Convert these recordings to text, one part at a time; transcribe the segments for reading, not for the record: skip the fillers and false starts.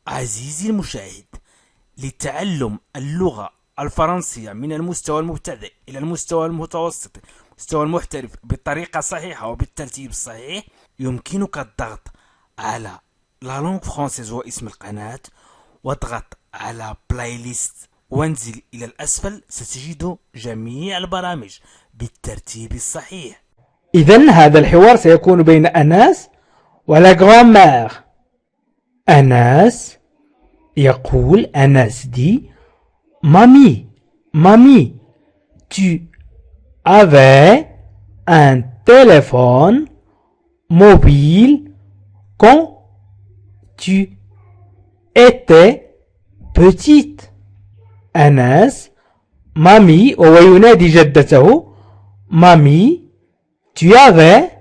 عزيزي المشاهد، لتعلم اللغة الفرنسية من المستوى المبتدئ إلى المستوى المتوسط المستوى المحترف بالطريقة الصحيحة وبالترتيب الصحيح، يمكنك الضغط على لا لونغ فرانسيز واسم القناة، واضغط على بلاي ليست وانزل إلى الأسفل، ستجد جميع البرامج بالترتيب الصحيح. إذن هذا الحوار سيكون بين أناس ولا غرامير. أناس يقول أناس دي Mamie, tu avais un téléphone mobile quand tu étais petite. أناس Mamie وهو ينادي جدته Mamie, tu avais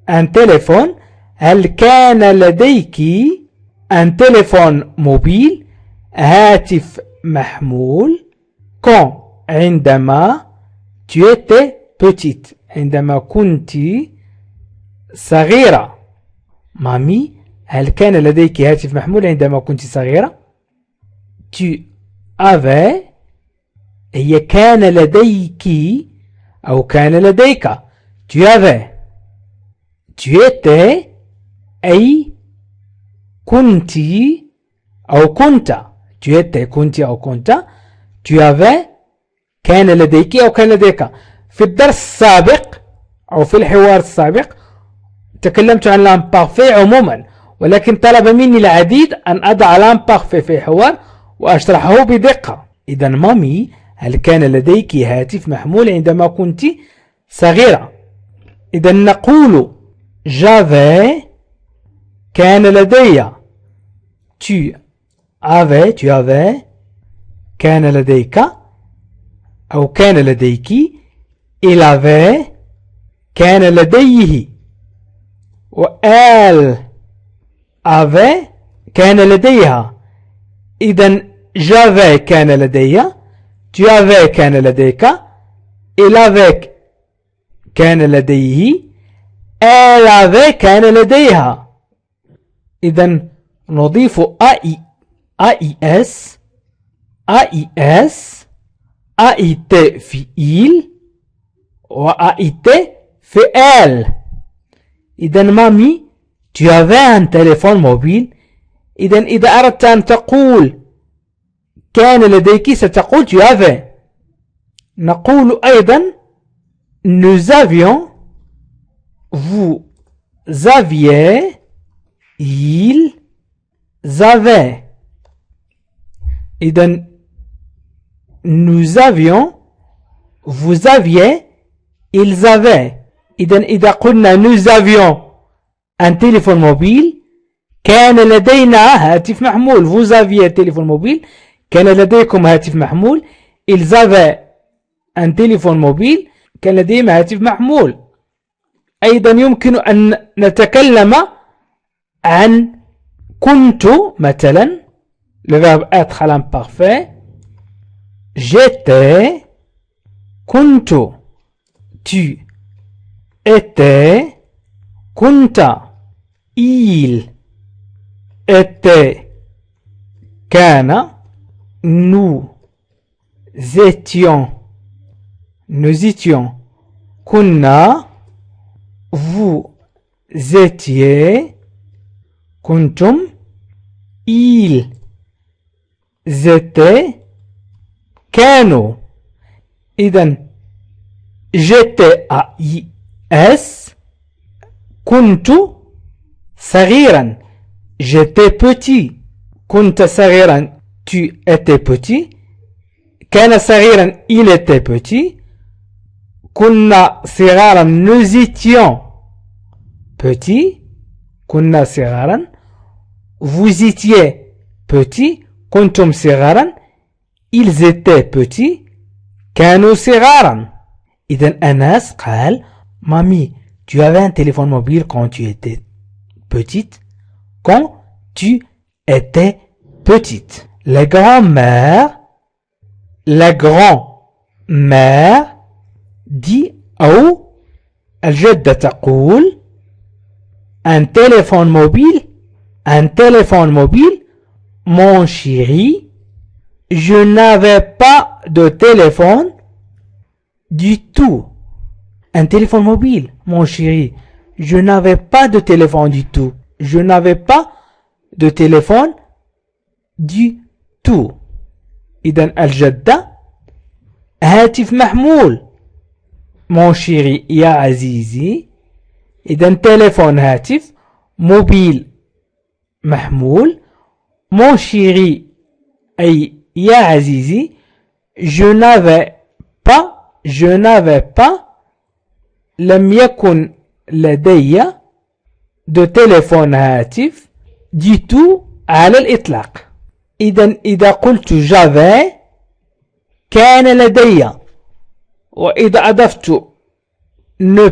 un téléphone. هل كان لديك un téléphone mobile هاتف محمول quand عندما tu étais petite عندما كنت صغيرة. مامي هل كان لديك هاتف محمول عندما كنت صغيرة؟ tu avais هي كان لديك أو كان لديك. tu avais tu étais أي كنت أو كنت. tu étais كنت أو كنت. tu avais كان لديك أو كان لديك. في الدرس السابق أو في الحوار السابق تكلمت عن l'imparfait عموما، ولكن طلب مني العديد أن أضع l'imparfait في حوار وأشرحه بدقة. إذا مامي هل كان لديك هاتف محمول عندما كنت صغيرة؟ إذا نقول j'avais كان لدي. tu avais كان لديك أو كان لديك. il avait كان لديه. و elle avait كان لديها. إذن j'avais كان لدي، tu avais كان لديك، il avait كان لديه، elle avait كان لديها. إذن نضيف AIS AIT في il و AIT في elle. إذن مامي tu avais un téléphone mobile. إذن إذا أردت أن تقول كان لديك ستقول tu avais. نقول أيضا nous avions vous aviez ils avaient. إذن nous avions vous aviez ils avaient. إذن إذا قلنا nous avions un téléphone mobile كان لدينا هاتف محمول. vous aviez téléphone mobile كان لديكم هاتف محمول. ils avaient un téléphone mobile كان لديهم هاتف محمول. أيضا يمكن أن نتكلم عن كنت مثلا le verbe être à l'imparfait. j'étais كنت. tu étais كنت. il était كان. nous étions كنا. vous étiez كنتم. ils étaient كانوا. إذن j'étais AIS كنت صغيرا. j'étais petit كنت صغيرا. tu étais petit. كان صغيرا il était petit. كنا صغارا nous étions petits كنا صغارا. vous étiez petits كنتم صغارا. ils étaient petits كانوا صغارا. إذن أناس قال Mamie, tu avais un téléphone mobile quand tu étais petite. Quand tu étais petite. La grand-mère dit أو الجدة تقول un téléphone mobile un téléphone mobile. Mon chéri, je n'avais pas de téléphone du tout. Un téléphone mobile, mon chéri. Je n'avais pas de téléphone du tout. Je n'avais pas de téléphone du tout. إذن الجدة هاتف محمول. mon chéri يا عزيزي. إذن téléphone هاتف. موبيل محمول. mon chéri أي يا عزيزي. je n'avais pas لم يكن لدي de téléphone هاتف du tout على الإطلاق. إذا قلت j'avais كان لدي. وإذا أضفت ne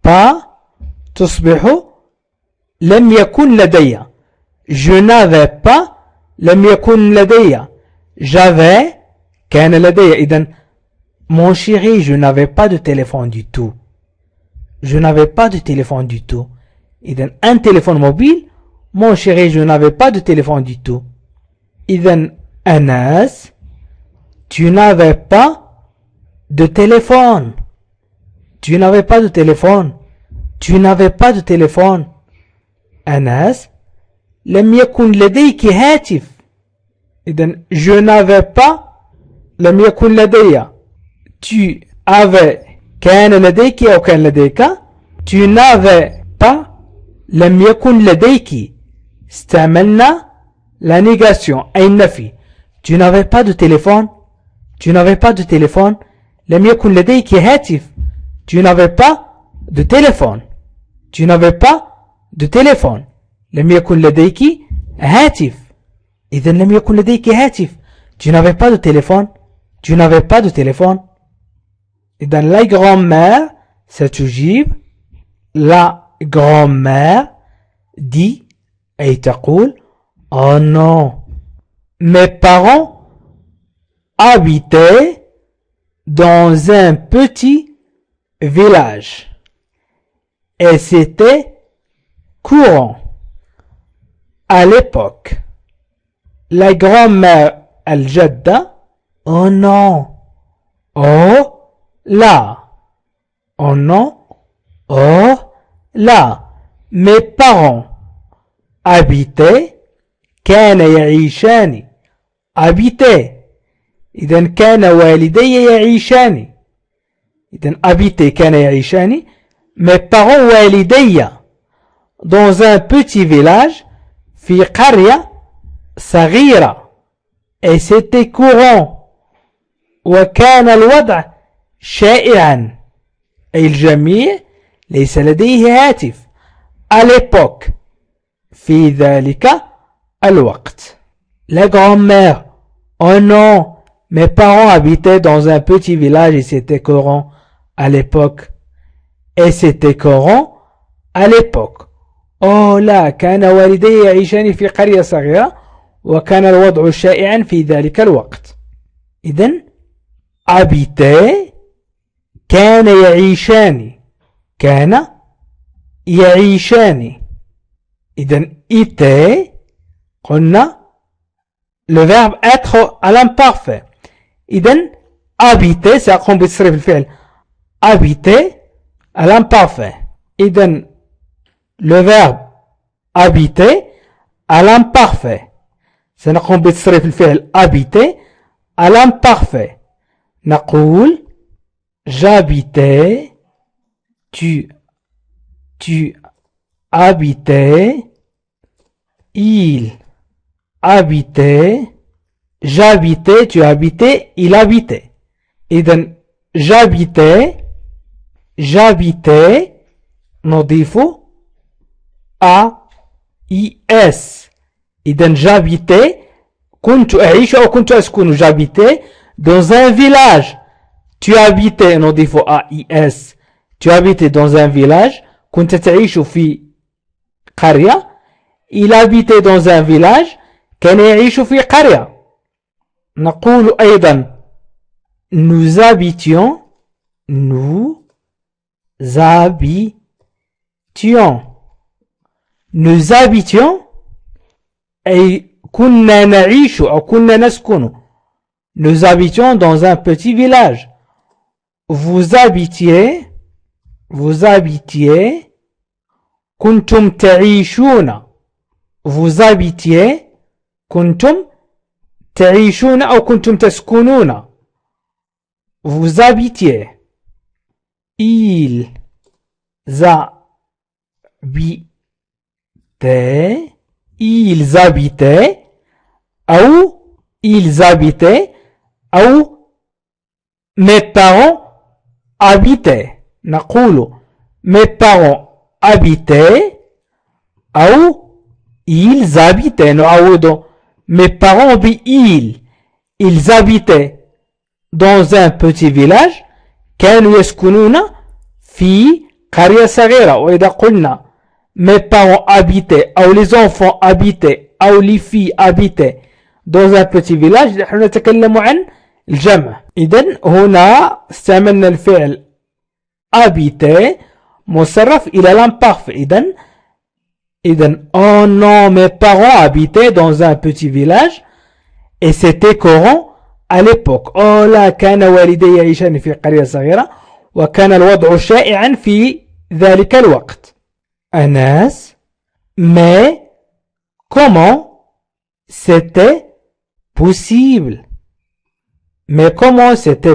pas تصبح لم يكن لدي. je n'avais pas لم يكن لدي. j'avais كان لدي. إذن mon chéri, je n'avais pas de téléphone du tout. Je n'avais pas de téléphone du tout. إذن un téléphone mobile. Mon chéri, je n'avais pas de téléphone du tout. إذن Anas, tu n'avais pas de téléphone. Tu n'avais pas de téléphone. Tu n'avais pas de téléphone. Anas, لم يكن لديك هاتف. إذن je n'avais pas لم يكن لدي. tu avais كان لديك أو كان لديك. tu n'avais pas لم يكن لديك. استعملنا la négation أي النفي. tu n'avais pas de téléphone. tu n'avais pas de téléphone. لم يكن لديك هاتف. tu n'avais pas de téléphone. tu n'avais pas de téléphone. لم يكن لديك هاتف. إذن لم يكن لديك هاتف. tu n'avais pas de téléphone. tu n'avais pas de téléphone. إذن la grand-mère ستجيب. la grand-mère dit أي تقول oh non, mes parents habitaient dans un petit village et c'était courant à l'époque. La grand-mère الجدة oh non, oh là, oh non, oh là, mes parents habitaient كان يعيشان. habitaient. إذن كان والدي يعيشان. إذن habitaient كان يعيشان. mes parents والدي dans un petit village في قرية صغيرة et c'était courant. وكان الوضع شائعا أي الجميع ليس لديه هاتف. à l'époque في ذلك الوقت. La grand-mère oh non, mes parents habitaient dans un petit village et c'était courant à l'époque. et c'était courant à l'époque. oh لا, كان والدي يعيشان في قرية صغيرة وكان الوضع شائعا في ذلك الوقت. إذن habitaient كان يعيشان. كان يعيشان. إذن était قلنا le verbe être à l'imparfait. إذن habiter سأقوم بتصريف الفعل habiter à l'imparfait. إذن le verbe habiter à l'imparfait. سنقوم بتصريف الفعل habiter à l'imparfait. نقول j'habitais. tu habitais. il habitait. j'habitais. tu habitais. il habitait. إذن j'habitais. نضيف AIS. إذن j'habitais كنت أعيش أو كنت أسكن. j'habitais dans un village. tu habitais نضيف AIS. tu habitais dans un village. كنت تعيش في قرية. il habitait dans un village. كان يعيش في قرية. نقول أيضا nous habitions. nous habitions. nous habitions أي كنا نعيش أو كنا نسكن nous habitions dans un petit village vous habitiez كنتم تعيشون vous habitiez كنتم تعيشون أو كنتم تسكنون vous habitiez ils habitaient أو mes parents habitaient نقول mes parents habitaient أو ils habitaient نعوض mes parents ils habitaient dans un petit village كانوا يسكنون في قرية صغيرة وإذا قلنا mes parents habitaient أو les enfants habitaient أو les filles habitaient dans un petit village نحن نتكلم عن الجمع إذن هنا استعملنا الفعل habiter مصرف إلى l'imparfait إذن oh non mes parents habitaient dans un petit village et c'était courant à l'époque oh لا كان والدي يعيشان في قرية صغيرة وكان الوضع شائعا في ذلك الوقت Anas mais comment c'était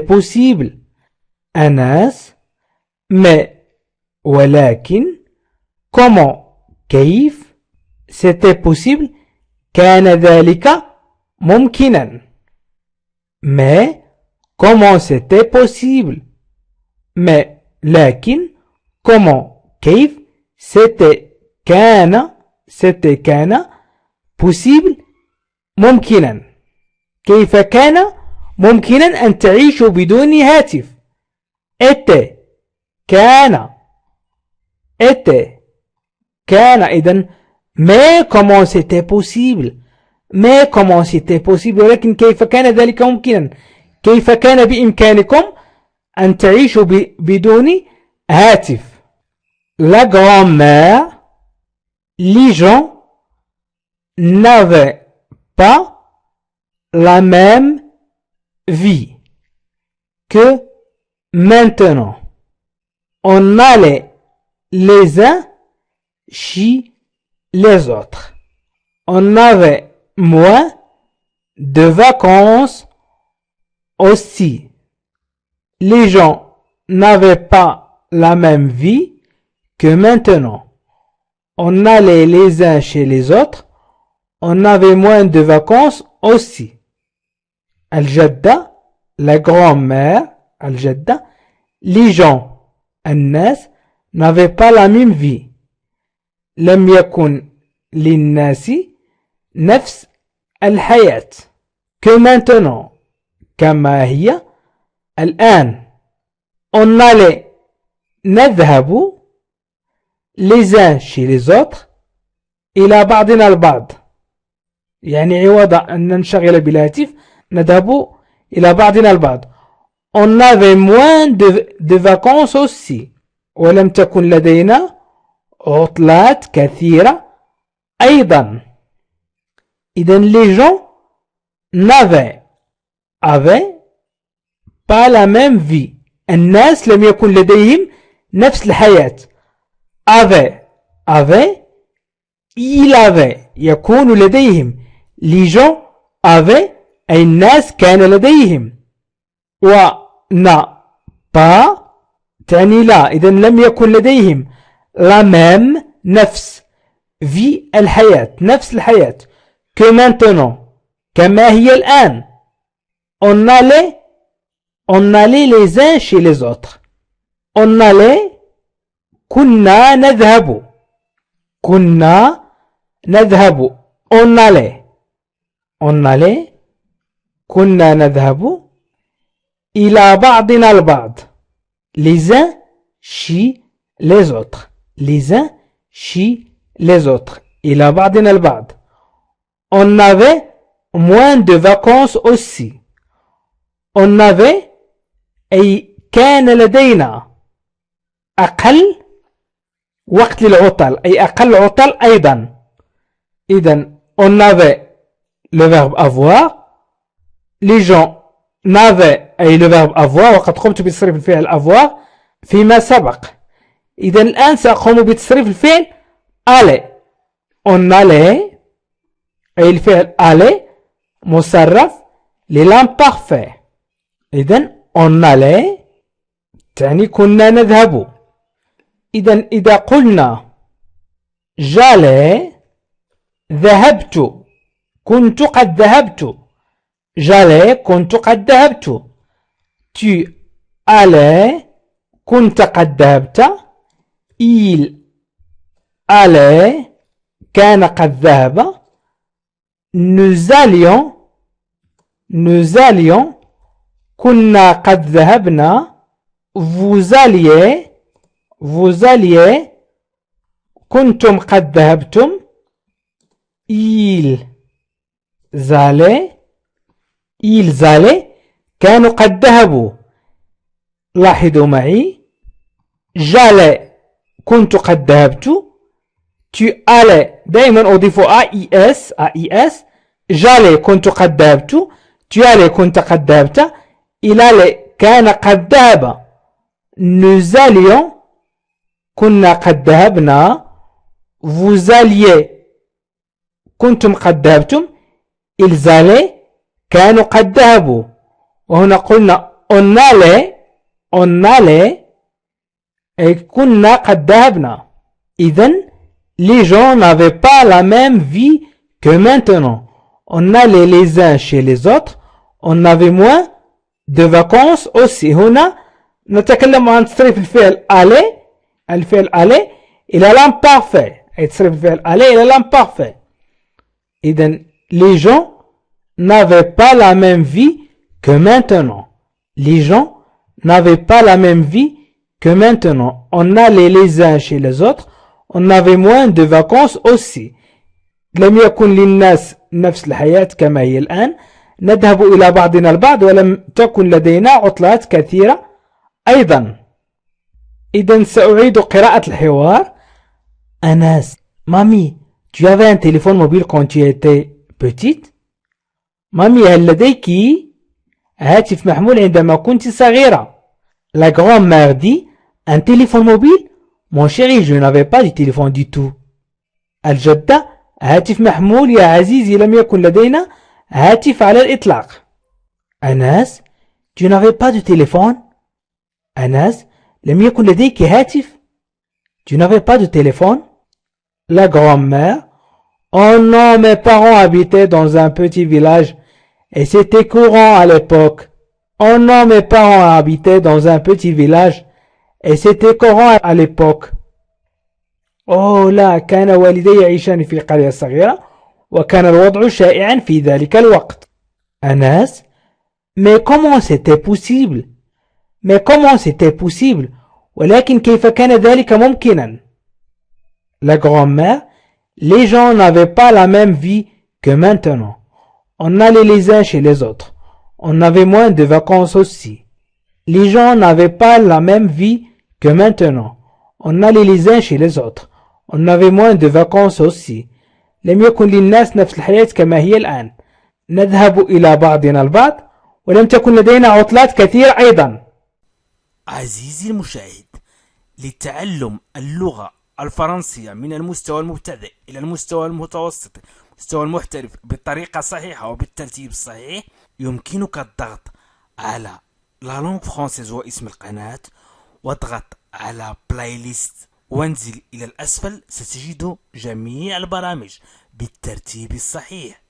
possible Anas mais ولكن comment كيف c'était possible كان ذلك ممكنا mais comment c'était possible mais لكن comment كيف c'était كان possible ممكنا كيف كان ممكنا أن تعيشوا بدون هاتف était كان إذن mais comment c'était possible ولكن كيف كان ذلك ممكنا كيف كان بإمكانكم أن تعيشوا بدون هاتف la grand-mère les gens n'avaient pas la même vie que maintenant on allait les uns chez les autres on avait moins de vacances aussi les gens n'avaient pas la même vie que maintenant on allait les uns chez les autres on avait moins de vacances aussi الجدة la grand-mère الجدة les gens الناس n'avaient pas la même vie لم يكن للناس نفس الحياة que maintenant كما هي الآن on allait نذهب les uns chez les autres إلى بعضنا البعض يعني عوض أن ننشغل بالهاتف نذهب إلى بعضنا البعض on avait moins de vacances aussi ولم تكن لدينا عطلات كثيرة أيضا إذن les gens avaient pas la même vie الناس لم يكن لديهم نفس الحياة il avait يكون لديهم les gens avaient أي الناس كان لديهم n'a pas تعني لا إذن لم يكن لديهم la même نفس vie الحياة نفس الحياة que maintenant كما هي الآن on allait les uns chez les autres on allait كنا نذهب on allait كنا نذهب إلى بعضنا البعض les uns chez les autres إلى بعضنا البعض on avait moins de vacances aussi on avait أي كان لدينا أقل وقت للعطل أي أقل عطل أيضا. إذا on avait le verbe avoir, les gens n'avaient أي le verbe avoir وقد قمت بتصريف الفعل avoir فيما سبق. إذا الآن سأقوم بتصريف الفعل aller. on allait أي الفعل aller مصرف للامبارفait. إذا on allait تعني كنا نذهب. إذا قلنا j'allais ذهبت كنت قد ذهبت. j'allais كنت قد ذهبت. tu allais كنت قد ذهبت. il allait كان قد ذهب. nous allions كنا قد ذهبنا. vous alliez كنتم قد ذهبتم. ils allaient كانوا قد ذهبوا. لاحظوا معي j'allais كنت قد ذهبت. tu allais دائما أضيف AIS. j'allais كنت قد ذهبت. tu allais كنت قد ذهبت. il allait كان قد ذهب. nous allions كنا قد ذهبنا. vous alliez كنتم قد ذهبتم. ils allaient كانوا قد ذهبوا. وهنا قلنا on allait أي كنا قد ذهبنا. إذن les gens n'avaient pas la même vie que maintenant. On allait les uns chez les autres. On avait moins de vacances aussi. هنا نتكلم عن تصريف الفعل aller. الفعل aller إلى l'imparfait. أي تصريف الفعل aller إلى l'imparfait. إذن les gens n'avaient pas la même vie que maintenant. Les gens n'avaient pas la même vie que maintenant. On allait les uns chez les autres. On avait moins de vacances aussi. لم يكن للناس نفس الحياة كما هي الآن. نذهب إلى بعضنا البعض ولم تكن لدينا عطلات كثيرة أيضا. إذن سأعيد قراءة الحوار. Anas, mamie, tu avais un téléphone mobile quand tu étais petite? mamie, هل لديك هاتف محمول عندما كنت صغيرة؟ La grand-mère dit, un téléphone mobile? Mon chéri, je n'avais pas de téléphone du tout. الجدة هاتف محمول يا عزيزي لم يكن لدينا هاتف على الإطلاق. أناس tu n'avais pas de téléphone. أناس لم يكن لديك هاتف. tu n'avais pas de téléphone. La grand-mère oh non, mes parents habitaient dans un petit village et c'était courant à l'époque. oh non, mes parents habitaient dans un petit village et c'était courant à l'époque. oh لا كان والدي يعيشان في قرية صغيرة وكان الوضع شائعا في ذلك الوقت. أناس mais comment c'était possible ولكن كيف كان ذلك ممكنا. La grand-mère les gens n'avaient pas la même vie que maintenant. On allait les uns chez les autres. On avait moins de vacances aussi. Les gens n'avaient pas la même vie que maintenant. On allait les uns chez les autres. On avait moins de vacances aussi. لم يكن للناس نفس الحياة كما هي الآن. نذهب إلى بعضنا البعض ولم تكن لدينا عطلات كثيرة أيضا. عزيزي المشاهد، لتعلم اللغة الفرنسية من المستوى المبتدئ إلى المستوى المتوسط المستوى المحترف بالطريقة الصحيحة وبالترتيب الصحيح، يمكنك الضغط على لا لونغ فرانسيز واسم القناة، واضغط على بلاي ليست وانزل إلى الأسفل ستجد جميع البرامج بالترتيب الصحيح.